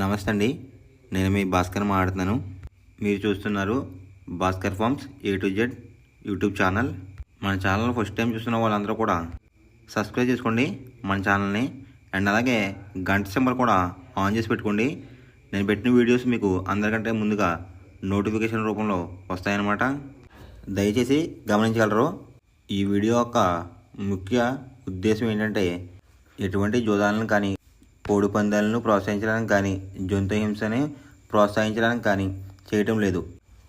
నమస్తే అండి. నేను మీ భాస్కర్ మాట్లాడుతున్నాను. మీరు చూస్తున్నారు Bhaskar farms A to Z YouTube channel. మన ఛానల్ ఫస్ట్ టైం చూస్తున్న వాళ్ళందరూ కూడా సబ్స్క్రైబ్ చేసుకోండి మన ఛానల్ని. అండ్ అలాగే గంట సింబల్ కూడా ఆన్ చేసి పెట్టుకోండి. నేను పెట్టిన వీడియోస్ మీకు అందరికంటే ముందుగా నోటిఫికేషన్ రూపంలో వస్తాయన్నమాట. దయచేసి గమనించగలరు. ఈ వీడియో యొక్క ముఖ్య ఉద్దేశం ఏంటంటే ఎటువంటి జోదాలను కానీ కోడి పందాలను ప్రోత్సహించడానికి కానీ జంతు హింసని ప్రోత్సహించడానికి కానీ చేయటం లేదు.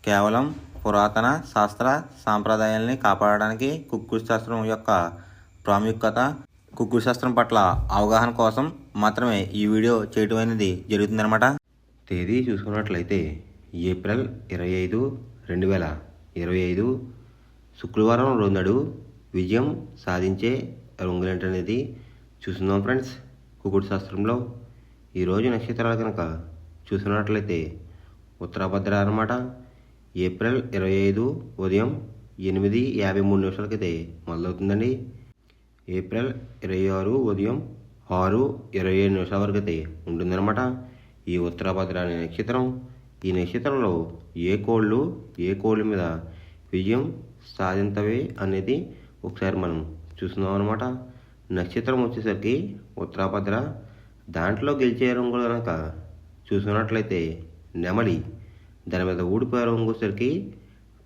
కేవలం పురాతన శాస్త్ర సాంప్రదాయాల్ని కాపాడడానికి కుక్కుడు శాస్త్రం యొక్క ప్రాముఖ్యత, కుక్కుడు శాస్త్రం పట్ల అవగాహన కోసం మాత్రమే ఈ వీడియో చేయటం అనేది జరుగుతుందన్నమాట. తేదీ చూసుకున్నట్లయితే ఏప్రిల్ 25, 2025 శుక్రవారం రోజు విజయం సాధించే రంగులేంటనేది చూస్తున్నాం ఫ్రెండ్స్. కుక్కుడు శాస్త్రంలో ఈరోజు నక్షత్రాలు కనుక చూసినట్లయితే ఉత్తరాభద్ర అన్నమాట. ఏప్రిల్ 25 ఉదయం 8:53 మొదలవుతుందండి. ఏప్రిల్ 26 ఉదయం 6:27 వరకు అయితే ఉంటుందన్నమాట ఈ ఉత్తరాభద్ర అనే నక్షత్రం. ఈ నక్షత్రంలో ఏ కోళ్ళు మీద విజయం సాధించవే అనేది ఒకసారి మనం చూస్తున్నాం అన్నమాట. నక్షత్రం వచ్చేసరికి ఉత్తరాభద్ర. దాంట్లో గెలిచే రంగులు కనుక చూసుకున్నట్లయితే నెమలి, దాని మీద ఊడిపోయే రంగు వచ్చేసరికి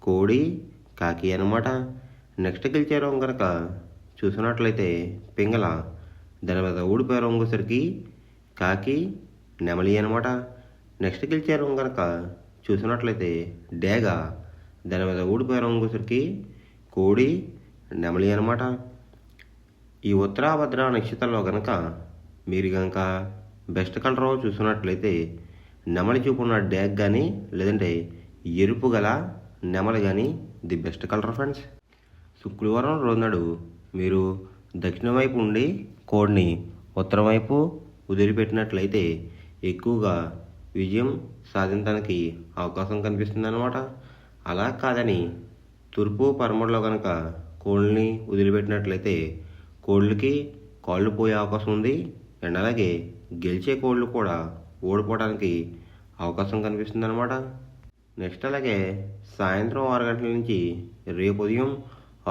కోడి, కాకి అన్నమాట. నెక్స్ట్ గెలిచే రంగు కనుక చూసుకున్నట్లయితే పింగళ, దాని మీద ఊడిపోయే రంగు వచ్చేసరికి కాకి, నెమలి అన్నమాట. నెక్స్ట్ గెలిచే రంగు కనుక చూసుకున్నట్లయితే డేగ, దాని మీద ఊడిపోయే రంగు వచ్చేసరికి కోడి, నెమలి అన్నమాట. ఈ ఉత్తరాభద్ర నక్షత్రంలో కనుక మీరు కనుక బెస్ట్ కలర్ చూసుకున్నట్లయితే నెమలి చూపున్న డ్యాగ్ కానీ లేదంటే ఎరుపు గల నెమలి కానీ ది బెస్ట్ కలర్ ఫ్రెండ్స్. శుక్రవారం రోజునాడు మీరు దక్షిణ వైపు ఉండి కోడిని ఉత్తరం వైపు వదిలిపెట్టినట్లయితే ఎక్కువగా విజయం సాధించడానికి అవకాశం కనిపిస్తుంది అన్నమాట. అలా కాదని తూర్పు పరమడలో కనుక కోళ్ళని వదిలిపెట్టినట్లయితే కోళ్ళకి కాళ్ళు పోయే అవకాశం ఉంది. అండ్ అలాగే గెలిచే కోళ్ళు కూడా ఓడిపోవడానికి అవకాశం కనిపిస్తుంది అనమాట. నెక్స్ట్ అలాగే సాయంత్రం 6 గంటల నుంచి రేపు ఉదయం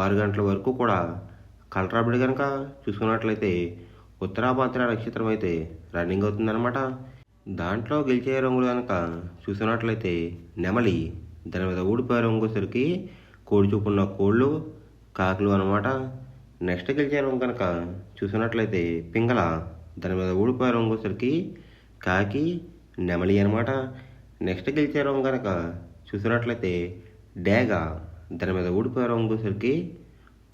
6 గంటల వరకు కూడా కలరాబడి కనుక చూసుకున్నట్లయితే ఉత్తరాభద్ర నక్షత్రం అయితే రన్నింగ్ అవుతుందన్నమాట. దాంట్లో గెలిచే రంగులు కనుక చూసుకున్నట్లయితే నెమలి, దాని మీద ఊడిపోయే రంగు వచ్చేసరికి కోడి చూపున్న కోళ్ళు, కాకులు అనమాట. నెక్స్ట్ గెలిచే రంగు కనుక చూసినట్లయితే పింగళ, దాని మీద ఊడిపోయే రంగు వచ్చేసరికి కాకి, నెమలి అనమాట. నెక్స్ట్ గెలిచే రంగు కనుక చూసినట్లయితే డేగ, దాని మీద ఊడిపోయే రంగు వచ్చేసరికి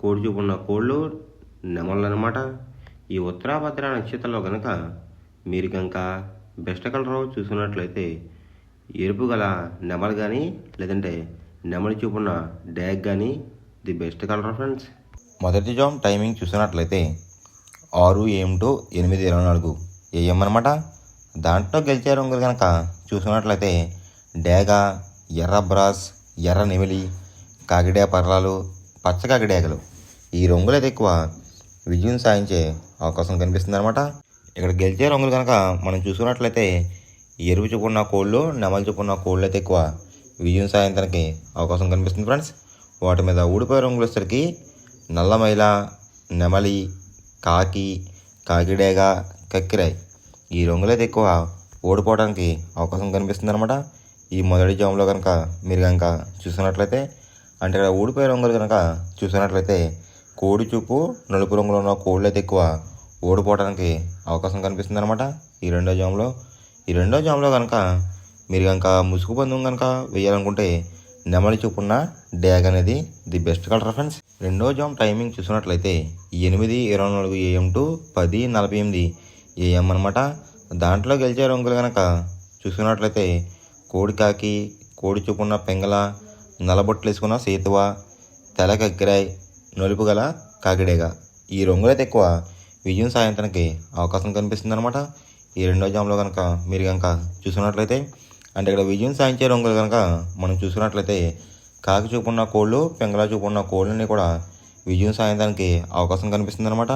కోడి చూపున్న కోళ్ళు, నెమళ్ళు అనమాట. ఈ ఉత్తరాభద్ర నక్షత్రంలో కనుక మీరు కనుక బెస్ట్ కలర్ చూసుకున్నట్లయితే ఎరుపు గల నెమలి కానీ లేదంటే నెమలి చూపున్న డ్యాగ్ కానీ ది బెస్ట్ కలర్ ఫ్రెండ్స్. మొదటి జామ్ టైమింగ్ చూసినట్లయితే 6 AM to 8:24 AM అనమాట. దాంట్లో గెలిచే రంగులు కనుక చూసుకున్నట్లయితే డేగ, ఎర్ర బ్రాస్, ఎర్ర నెమిలి, కాకిడే పర్లాలు, పచ్చ కాకిడేగలు ఈ రంగులు అయితే ఎక్కువ విజయం సాధించే అవకాశం కనిపిస్తుంది అనమాట. ఇక్కడ గెలిచే రంగులు కనుక మనం చూసుకున్నట్లయితే ఎరుపు చూపున్న కోళ్ళు, నెమలి చూపున్న కోళ్ళు అయితే ఎక్కువ విజయం సాధించడానికి అవకాశం కనిపిస్తుంది ఫ్రెండ్స్. వాటి మీద ఊడిపోయే రంగులు వచ్చేసరికి నల్లమైల, నెమలి, కాకి, కాకిడేగ, కక్కిరాయ్ ఈ రంగులైతే ఎక్కువ ఓడిపోవడానికి అవకాశం కనిపిస్తుంది అనమాట. ఈ మొదటి జామ్లో కనుక మీరు కనుక చూసినట్లయితే అంటే ఇక్కడ ఊడిపోయే రంగులు కనుక చూసినట్లయితే కోడి చూపు నలుపు రంగులో ఉన్న కోళ్ళు అయితే ఎక్కువ ఓడిపోవడానికి అవకాశం కనిపిస్తుంది అనమాట ఈ రెండో జామ్లో కనుక మీరు కనుక ముసుగు పందెం కనుక వేయాలనుకుంటే నెమలి చూపున్న డ్యాగ్ అనేది ది బెస్ట్ కలర్ ఫ్రెండ్స్. రెండో జామ్ టైమింగ్ చూసినట్లయితే 8:24 AM to 10:48 AM అనమాట. దాంట్లో గెలిచే రంగులు కనుక చూసుకున్నట్లయితే కోడి కాకి, కోడి చూపున్న పెంగళ, నల్లబొట్లు వేసుకున్న సేతువ, తెల కక్కిరాయ్, నలుపు గల కాకిడేగ ఈ రంగులైతే ఎక్కువ విజయం సాధించడానికి అవకాశం కనిపిస్తుంది అనమాట. ఈ రెండో జామ్లో కనుక మీరు కనుక చూసుకున్నట్లయితే అంటే ఇక్కడ విజయం సాధించే రంగులు కనుక మనం చూసుకున్నట్లయితే కాకి చూపున్న కోళ్ళు, పెంగళ చూపున్న కోళ్ళని కూడా విజయం సాధించడానికి అవకాశం కనిపిస్తుంది అనమాట.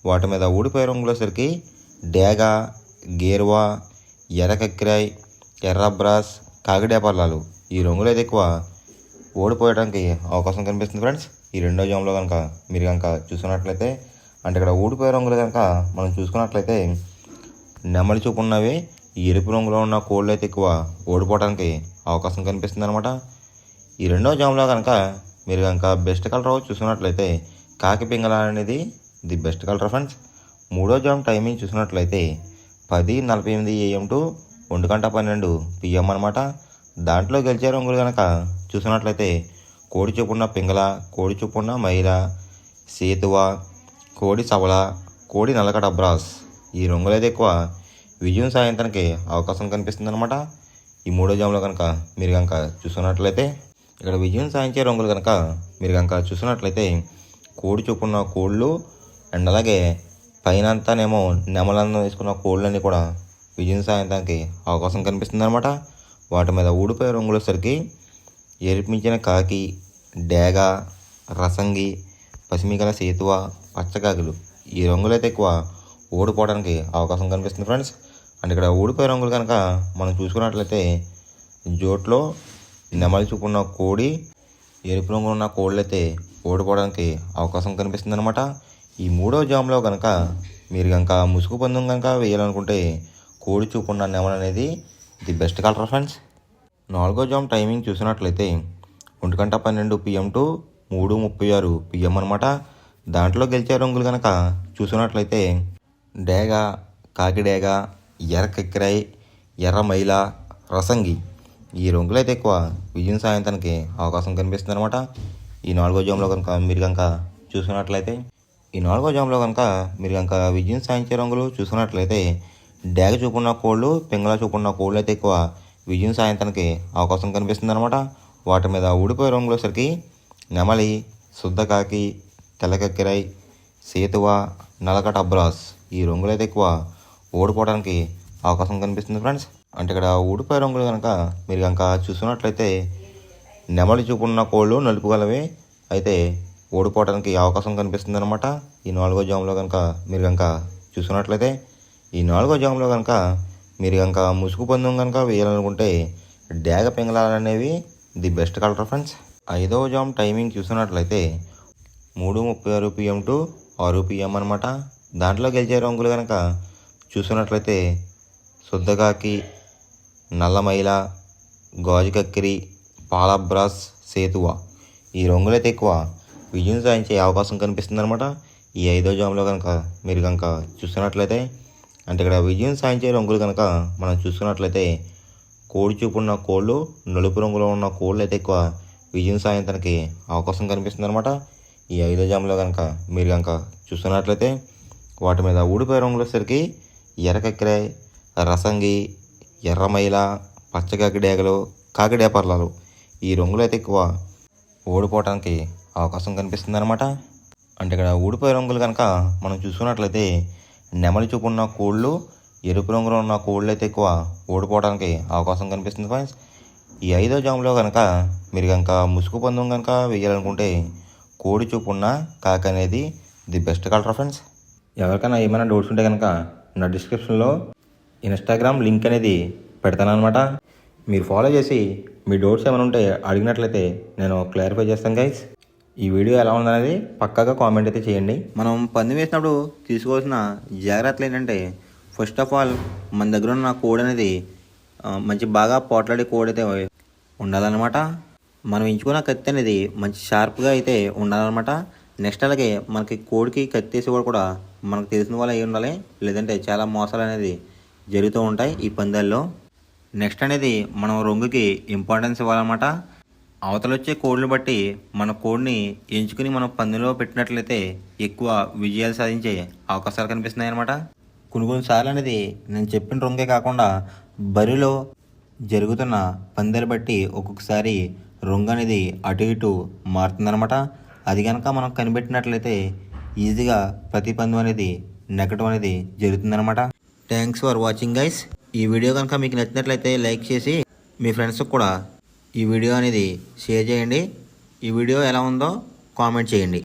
వాటి మీద ఊడిపోయే రంగులు వచ్చేసరికి డేగ, గేరువా, ఎర్ర కక్కిరాయ్, ఎర్ర బ్రాస్, కాకిడే పర్లాలు ఈ రంగులు అయితే ఎక్కువ ఓడిపోయడానికి అవకాశం కనిపిస్తుంది ఫ్రెండ్స్. ఈ రెండో జామ్లో కనుక మీరు కనుక చూసుకున్నట్లయితే అంటే ఇక్కడ ఓడిపోయే రంగులు కనుక మనం చూసుకున్నట్లయితే నెమలి చూపు ఉన్నవి ఎరుపు రంగులో ఉన్న కోళ్ళు అయితే ఎక్కువ ఓడిపోవడానికి అవకాశం కనిపిస్తుంది అనమాట. ఈ రెండో జామ్లో కనుక మీరు కనుక బెస్ట్ కలర్ చూసుకున్నట్లయితే కాకి పింగళ అనేది ది బెస్ట్ కలర్ ఫ్రెండ్స్. మూడో జామ్ టైమింగ్ చూసినట్లయితే 10:48 AM టు 1:12 PM అనమాట. దాంట్లో గెలిచే రంగులు కనుక చూసినట్లయితే కోడి చూపున్న పింగళ, కోడి చూపున్న మైల, సేతువ, కోడి సవల, కోడి నల్లకడ బ్రాస్ ఈ రంగులైతే ఎక్కువ విజయం సాధించడానికి అవకాశం కనిపిస్తుంది అనమాట. ఈ మూడో జామ్లో కనుక మీరు కనుక చూసుకున్నట్లయితే ఇక్కడ విజయం సాధించే రంగులు కనుక మీరు కనుక చూసినట్లయితే కోడి చూపున్న కోళ్ళు అండ్ అలాగే పైన అంతానేమో నెమలందం వేసుకున్న కోళ్ళన్నీ కూడా విజయం సాధించడానికి అవకాశం కనిపిస్తుంది అనమాట. వాటి మీద ఊడిపోయే రంగులు వచ్చేసరికి ఎరిపించిన కాకి, డేగ, రసంగి, పసిమిగల సేతువ, పచ్చకాకులు ఈ రంగులైతే ఎక్కువ ఓడిపోవడానికి అవకాశం కనిపిస్తుంది ఫ్రెండ్స్. అండ్ ఇక్కడ ఊడిపోయే రంగులు కనుక మనం చూసుకున్నట్లయితే జోట్లో నెమలి చూపున్న కోడి, ఎరుపు రంగు ఉన్న కోళ్ళు అయితే ఓడిపోవడానికి అవకాశం కనిపిస్తుంది అనమాట. ఈ మూడో జామ్లో కనుక మీరు కనుక ముసుగు పందెం కనుక వేయాలనుకుంటే కోడి చూపున్న నెమలి అనేది ది బెస్ట్ కలర్ ఫ్రెండ్స్. నాలుగో జామ్ టైమింగ్ చూసినట్లయితే 1:12 PM టు 3:36 PM అనమాట. దాంట్లో గెలిచే రంగులు కనుక చూసినట్లయితే డేగ, కాకిడేగ, ఎర్ర కక్కిరాయ్, ఎర్ర మైల, రసంగి ఈ రంగులు అయితే ఎక్కువ విజయం సాధించడానికి అవకాశం కనిపిస్తుంది అనమాట. ఈ నాలుగో జామ్లో కనుక మీరు కనుక చూసుకున్నట్లయితే విజయం సాధించే రంగులు చూసుకున్నట్లయితే డేగ చూపున్న కోళ్ళు, పింగళ చూపున్న కోళ్ళు అయితే ఎక్కువ విజయం సాధించడానికి అవకాశం కనిపిస్తుంది అనమాట. వాటి మీద ఊడిపోయే రంగులు వచ్చేసరికి నెమలి, శుద్ధకాకి, తెల్లకక్కిరాయ్, సేతువ, నల్లకట బ్రాస్ ఈ రంగులు అయితే ఎక్కువ ఓడిపోవడానికి అవకాశం కనిపిస్తుంది ఫ్రెండ్స్. అంటే ఇక్కడ ఊడిపోయే రంగులు కనుక మీరు కనుక చూసుకున్నట్లయితే నెమలి చూపున్న కోళ్ళు నలుపు గలవి అయితే ఓడిపోవడానికి అవకాశం కనిపిస్తుంది అనమాట. ఈ నాలుగో జామ్లో కనుక మీరు కనుక చూసుకున్నట్లయితే ఈ నాలుగో జామ్లో కనుక మీరు కనుక ముసుగు పందెం కనుక వేయాలనుకుంటే డేగ పింగళాలు అనేవి ది బెస్ట్ కలర్ ఫ్రెండ్స్. ఐదవ జామ్ టైమింగ్ చూసినట్లయితే 3:36 PM టు 6 PM అనమాట. దాంట్లో గెలిచే రంగులు కనుక చూసినట్లయితే శుద్ధకాకి, నల్లమైల, గాజు కక్కిరి, పాలబ్రాస్, సేతువ ఈ రంగులైతే ఎక్కువ విజయం సాధించే అవకాశం కనిపిస్తుంది అనమాట. ఈ ఐదో జామ్లో కనుక మీరు కనుక చూస్తున్నట్లయితే అంటే ఇక్కడ విజయం సాధించే రంగులు కనుక మనం చూసుకున్నట్లయితే కోడి చూపున్న కోళ్ళు, నలుపు రంగులో ఉన్న కోళ్ళు అయితే ఎక్కువ విజయం సాధించడానికి అవకాశం కనిపిస్తుంది అనమాట. ఈ ఐదో జామ్లో కనుక మీరు కనుక చూస్తున్నట్లయితే వాటి మీద ఊడిపోయే రంగులు వచ్చేసరికి ఎర్ర కక్కిరాయ్, రసంగి, ఎర్రమైల, పచ్చకాకిడేగలు, కాకిడే పర్లాలు ఈ రంగులు అయితే ఎక్కువ ఓడిపోవడానికి అవకాశం కనిపిస్తుంది అనమాట. అంటే ఇక్కడ ఊడిపోయే రంగులు కనుక మనం చూసుకున్నట్లయితే నెమలి చూపున్న కోళ్ళు, ఎరుపు రంగులో ఉన్న కోళ్ళు అయితే ఎక్కువ ఓడిపోవడానికి అవకాశం కనిపిస్తుంది ఫ్రెండ్స్. ఈ ఐదో జామ్లో కనుక మీరు కనుక ముసుగు పందెం కనుక వేయాలనుకుంటే కోడి చూపున్న కాకి అనేది ది బెస్ట్ కలర్ ఫ్రెండ్స్. ఎవరికైనా ఏమైనా డౌట్స్ ఉంటే కనుక నా డిస్క్రిప్షన్లో ఇన్స్టాగ్రామ్ లింక్ అనేది పెడతాను అనమాట. మీరు ఫాలో చేసి మీ డౌట్స్ ఏమైనా ఉంటే అడిగినట్లయితే నేను క్లారిఫై చేస్తాను గైస్. ఈ వీడియో ఎలా ఉందనేది పక్కాగా కామెంట్ అయితే చేయండి. మనం పందెం వేసినప్పుడు తీసుకోవాల్సిన జాగ్రత్తలు ఏంటంటే ఫస్ట్ ఆఫ్ ఆల్ మన దగ్గర ఉన్న కోడ్ అనేది మంచి బాగా పోట్లాడే కోడ్ అయితే ఉండాలన్నమాట. మనం ఎంచుకున్న కత్తి అనేది మంచి షార్ప్గా అయితే ఉండాలన్నమాట. నెక్స్ట్ అలాగే మనకి కోడికి కత్తి వేసి కూడా మనకు తెలిసిన వాళ్ళు అయి ఉండాలి, లేదంటే చాలా మోసాలు అనేది జరుగుతూ ఉంటాయి ఈ పందాల్లో. నెక్స్ట్ అనేది మనం రంగుకి ఇంపార్టెన్స్ ఇవ్వాలన్నమాట. అవతల వచ్చే కోడ్లు బట్టి మన కోడ్ని ఎంచుకుని మనం పందెంలో పెట్టినట్లయితే ఎక్కువ విజయాలు సాధించే అవకాశాలు కనిపిస్తున్నాయి అన్నమాట. కొన్నిసార్లు అనేది నేను చెప్పిన రంగే కాకుండా బరిలో జరుగుతున్న పందాలు బట్టి ఒక్కొక్కసారి రంగు అనేది అటు ఇటు మారుతుందన్నమాట. అది కనుక మనం కనిపెట్టినట్లయితే ఈజీగా ప్రతి పందెం అనేది నెగ్గడం అనేది జరుగుతుందన్నమాట. Thanks for watching guys. ఈ వీడియో కనుక మీకు నచ్చినట్లయితే లైక్ చేసి మీ ఫ్రెండ్స్కి కూడా ఈ వీడియో అనేది షేర్ చేయండి. ఈ వీడియో ఎలా ఉందో కామెంట్ చేయండి.